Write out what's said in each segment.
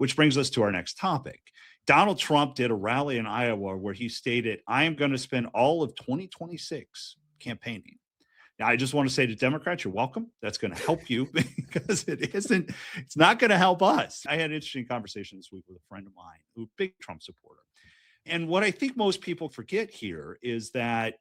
which brings us to our next topic. Donald Trump did a rally in Iowa where he stated, I am going to spend all of 2026 campaigning. Now, I just want to say to Democrats, you're welcome. That's going to help you because it's not going to help us. I had an interesting conversation this week with a friend of mine who's a big Trump supporter. And what I think most people forget here is that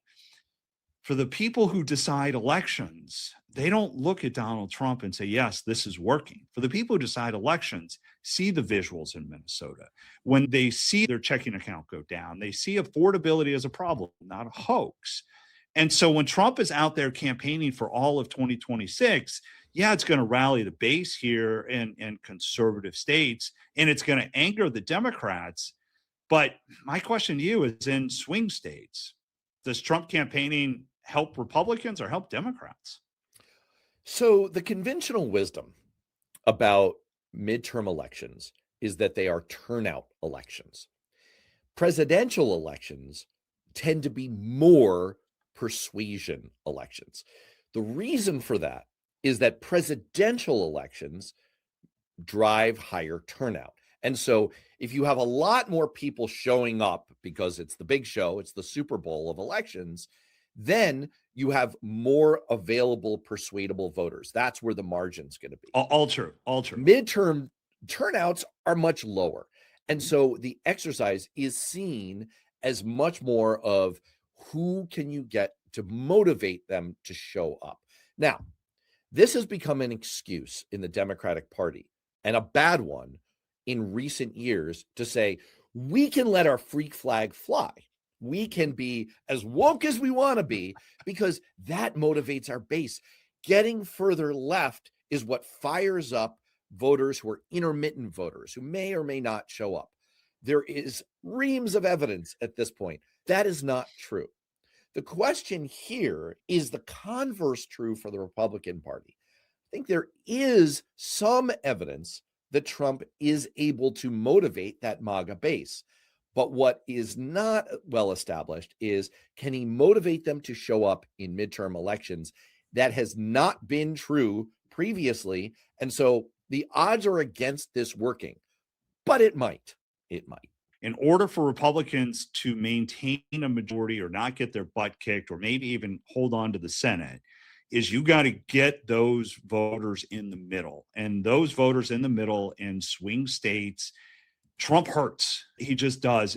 for the people who decide elections, they don't look at Donald Trump and say, yes, this is working. For the people who decide elections, see the visuals in Minnesota. When they see their checking account go down, they see affordability as a problem, not a hoax. And so when Trump is out there campaigning for all of 2026, yeah, it's going to rally the base here in conservative states, and it's going to anger the Democrats. But my question to you is, in swing states, does Trump campaigning help Republicans or help Democrats? So the conventional wisdom about midterm elections is that they are turnout elections. Presidential elections tend to be more persuasion elections. The reason for that is that presidential elections drive higher turnout. And so if you have a lot more people showing up because it's the big show, it's the Super Bowl of elections, then you have more available persuadable voters. That's where the margin's going to be. All true. Midterm turnouts are much lower. And so the exercise is seen as much more of who can you get to motivate them to show up. Now, this has become an excuse in the Democratic Party, and a bad one in recent years, to say, we can let our freak flag fly. We can be as woke as we want to be because that motivates our base. Getting further left is what fires up voters who are intermittent voters who may or may not show up. There is reams of evidence at this point that is not true. The question here is the converse true for the Republican Party. I think there is some evidence that Trump is able to motivate that MAGA base. But what is not well established is, can he motivate them to show up in midterm elections? That has not been true previously. And so the odds are against this working, but it might. In order for Republicans to maintain a majority or not get their butt kicked or maybe even hold on to the Senate, is you got to get those voters in the middle. And those voters in the middle in swing states, Trump hurts. He just does.